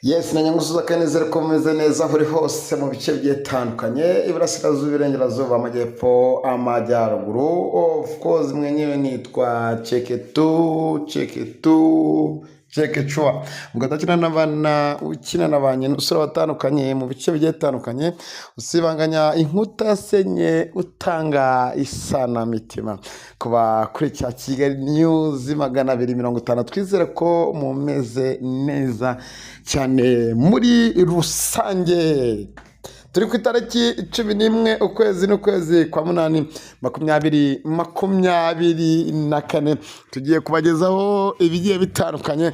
Yes, na nyangusuza kanezere ko mumeze neza aho uri hose mu bice bigiye bitandukanye iburasirazuba, iburengerazuba, amajyepfo, amajyaruguru. Of course mwenyewe nitwa Chekechua ubwo ndakina n'abana ukina na ba nyina usura batandukanye mu bice bigiye bitandukanye, usibanganya inkuta yasenye utanga isanamitima kuba kuri cya Kigali News 250. Twizere ko mumeze neza cyane muri rusange. Turi ku itariki 11 ukwezi n'ukwezi kwa munani 2024. Tugiye kubagezaho ibigiye bitandukanye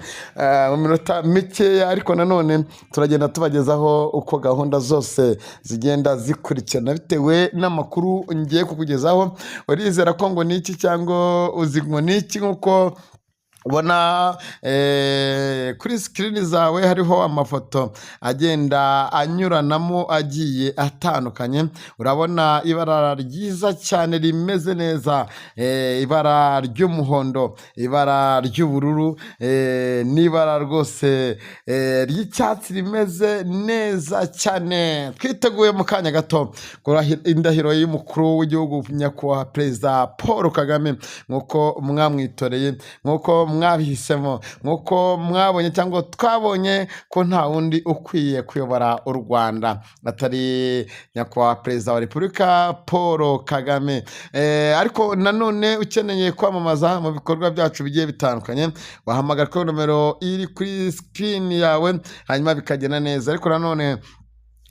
mu minota mike, ariko nanone turagenda tubagezaho uko gahunda zose zigenda zikurikirana bitewe n'amakuru ngiye kukugezaho. Urizera ko ngo niki cyangwa uzi ngo niki? Nkuko ubona kuri screen zawe hariho amafoto agenda anyuranamo agiye atandukanye. Urabona ibara ryiza cyane rimeze neza, ibara ry'umuhondo, ibara ry'ubururu, n'ibara rwose ry'icyatsi rimeze neza cyane. Twiteguye mu kanya gato indahiro y'umukuru w'igihugu nyakubahwa Perezida Paul Kagame, nk'uko mwamwitoreye, nk'uko mwabihisemo, nk'uko mwabonye cyangwa twabonye ko nta wundi ukwiye kuyobora u Rwanda atari nyakubahwa Perezida wa Repubulika Paul Kagame. Ariko nanone ukeneye kwamamaza mu bikorwa byacu bigiye bitandukanye, wahamagara kuri nomero iri kuri screen yawe hanyuma bikagenda neza. Ariko nanone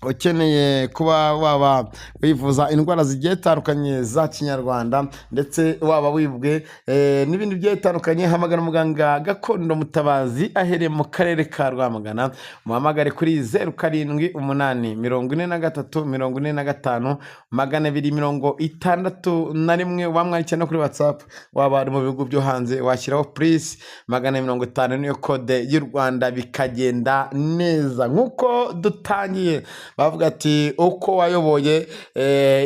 ukeneye kuba waba wivuza indwara zigiye zitandukanye za kinyarwanda, ndetse waba wibwe n'ibindi bigiye bitandukanye, hamagara muganga gakondo Mutabazi ahereye mu karere ka Rwamagana. Muhamagare kuri 0788445261. Wamwandikira no kuri WhatsApp, waba ari mu bihugu byo hanze washyiraho please 450 niyo kode y'u Rwanda, bikagenda neza. Nk'uko dutangiye bavuga ati uko wayoboye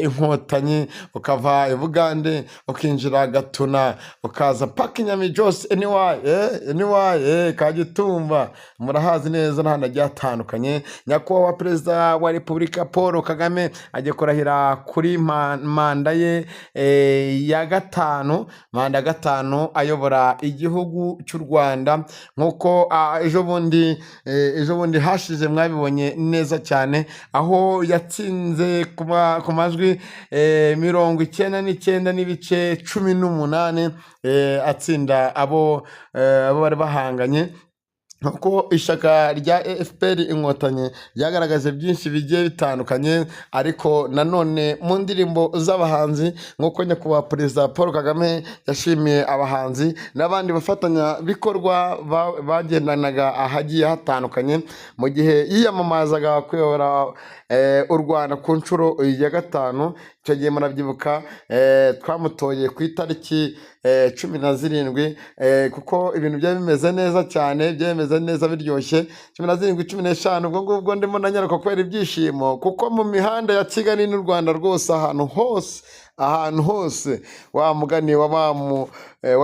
inkotanyi ukava i Bugande ukinjira Gatuna ukaza paka Nyamijose anyway Kagitumba, murahazi neza n'ahandi hagiye hatandukanye. Nyakubahwa Perezida wa Repubulika Paul Kagame agiye kurahira kuri manda ye ya gatanu ayobora igihugu cy'u Rwanda. Nk'uko ejo bundi hashize mwabibonye neza cyane, aho yatsinze ku majwi 99.18 atsinda abo bari bahanganye. Nk'uko ishyaka rya FPR inkotanyi ryagaragaje byinshi bigiye bitandukanye, ariko nanone mu ndirimbo z'abahanzi, nk'uko nyakubahwa Perezida Paul Kagame yashimiye abahanzi n'abandi bafatanya bikorwa bagendanaga ahagiye hatandukanye mu gihe yiyamamazaga kuyobora u Rwanda ku nshuro ya gatanu. Icyo gihe murabyibuka twamutoye ku itariki 17, kuko ibintu byari bimeze neza cyane, byemeze neza biryoshye. 17, 15 ubwo ngubwo ndimo nanyaruka kubera ibyishimo, kuko mu mihanda ya Kigali n'u Rwanda rwose ahantu hose wa mugani wa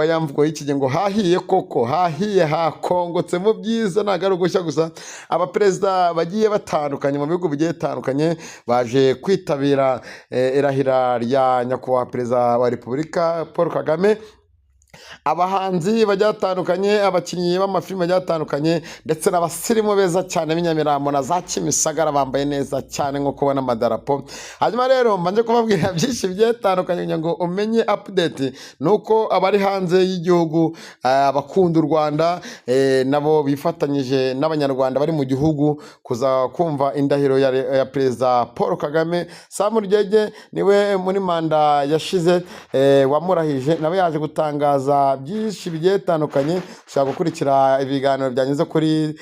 yamvugo y'ikige ngo hahiye koko, hahiye hakongotse mu byiza, ntago ari ugushya gusa. Abaperezida bagiye batandukanye mu bihugu bigiye bitandukanye baje kwitabira irahira rya nyakubahwa Perezida wa Repubulika Paul Kagame. Abahanzi bajya batandukanye, abakinnyi b'amafilime bajya batandukanye, ndetse n'abasirimu beza cyane b'Inyamirambo na za Kimisagara bambaye neza cyane nko kubona amadarapo. Hanyuma rero mbanje kubabwira byinshi bigiye bitandukanye kugira ngo umenye update. Nuko abari hanze y'igihugu, abakunda u Rwanda, nabo bifatanyije n'abanyarwanda bari mu gihugu kuza kumva indahiro ya Perezida Paul Kagame. Sam Rugege niwe muri manda yashize wamurahije, nawe yaje gutangaza byinshi bigiye bitandukanye. Ushaka gukurikira ibiganiro byanyuze kuri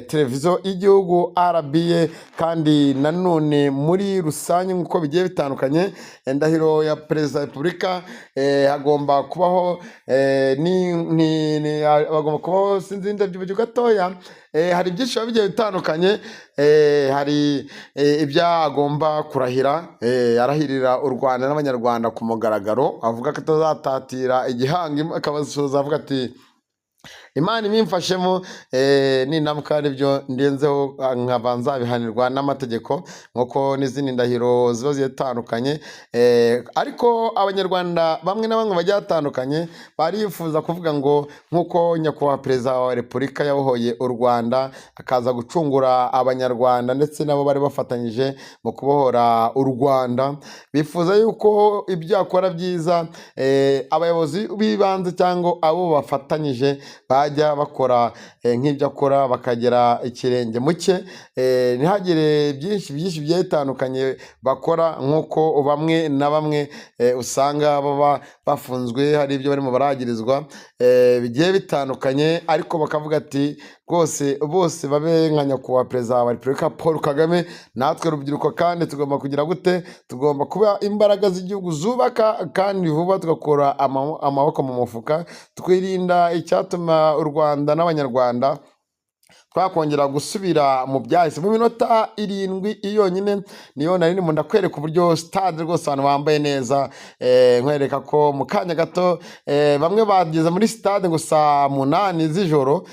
televiziyo y'igihugu RBA, kandi nanone muri rusange nk'uko bigiye bitandukanye. Indahiro ya Perezida wa Repubulika hagomba kubaho sinzi indabyo gatoya. Hari byinshi bigiye bitandukanye, hari ibyagomba kurahira, arahirira u Rwanda n'abanyarwanda ku mugaragaro, avuga ko atazatatira igihanga, akabasoza avuga ati imana ibimfashemo nindamuka ari byo ndenzeho nkaba nzabihanirwa n'amategeko nk'uko n'izindi ndahiro ziba zitandukanye, ariko abanyarwanda bamwe na bamwe bagiye batandukanye barifuza kuvuga ngo nk'uko nyakubahwa perezida wa repubulika yabohoye u Rwanda akaza gucungura abanyarwanda ndetse nabo bari bafatanyije mu kubohora u Rwanda, bifuza yuko ibyo akora byiza abayobozi b'ibanze cyangwa abo bafatanyije bajya bakora nk'ibyo akora bakagera ikirenge mu cye, ntihagire byinshi bigiye bitandukanye bakora nk'uko bamwe na bamwe usanga baba bafunzwe hari ibyo barimo baragirizwa bigiye bitandukanye, ariko bakavuga ati rwose bose babe nka nyakubahwa perezida wa repubulika Paul Kagame. Natwe urubyiruko kandi tugomba kugira gute, tugomba kuba imbaraga z'igihugu zubaka kandi vuba tugakura amaboko mu mufuka, twirinda icyatuma u Rwanda n'abanyarwanda twakongera gusubira mu byahise. Mu minota 7 yonyine niyo nari ndimo ndakwereka uburyo stade rwose abantu bambaye neza, nkwereka ko mu kanya gato bamwe bageze muri stade ngo saa 8 z'ijoro,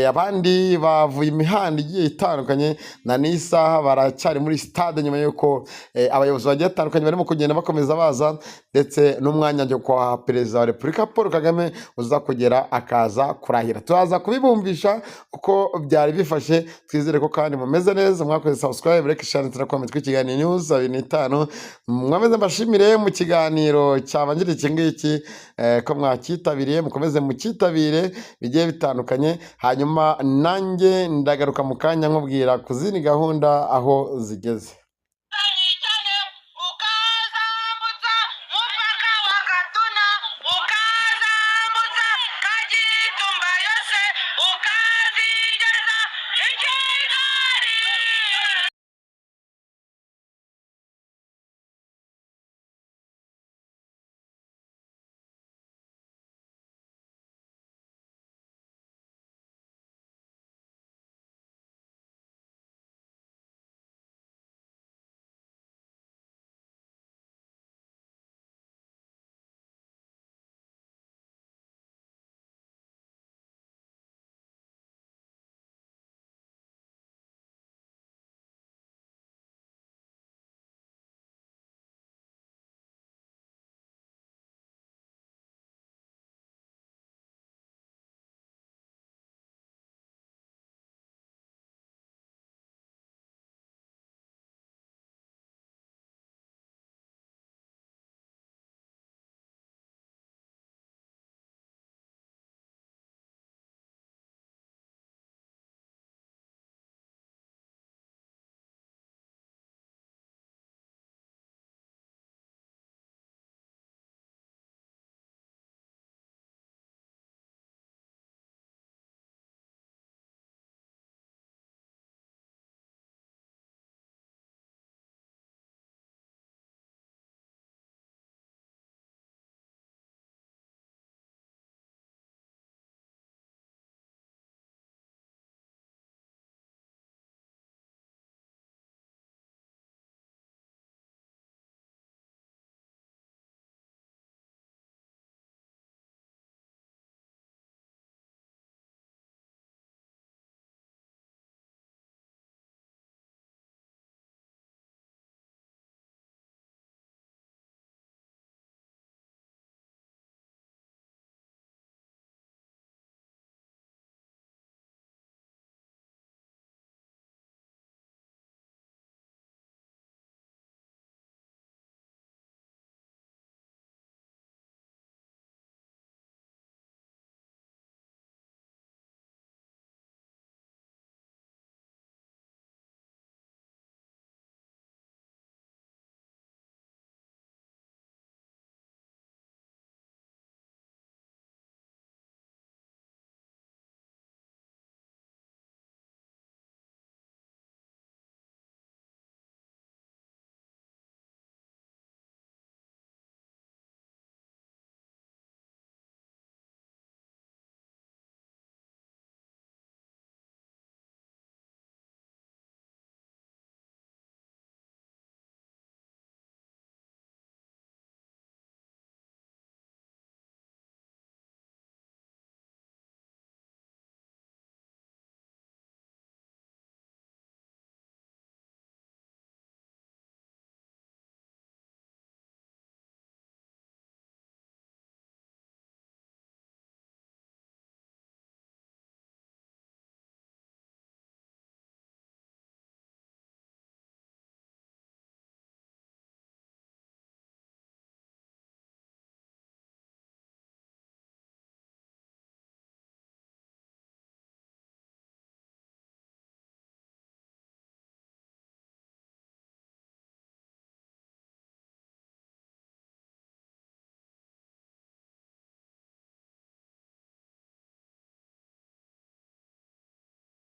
abandi bavuye imihanda igiye itandukanye na n'isaha baracyari muri stade nyuma yuko abayobozi bagiye batandukanye barimo kugenda bakomeza baza, ndetse n'umwanya kwa perezida wa repubulika Paul Kagame uza kugera akaza kurahira. Turaza kubibumvisha uko byari bifashe, twizere ko kandi mumeze neza. Mwakoze subscribe, like, share ndetse na comment ku kiganiro news 25. Mwameze mbashimire mu kiganiro cyabanjira iki ngiki ko mwakitabiriye, mukomeze mukitabire bigiye bitandukanye, hanyuma nanjye ndagaruka mu kanya nkubwira ku zindi gahunda aho zigeze.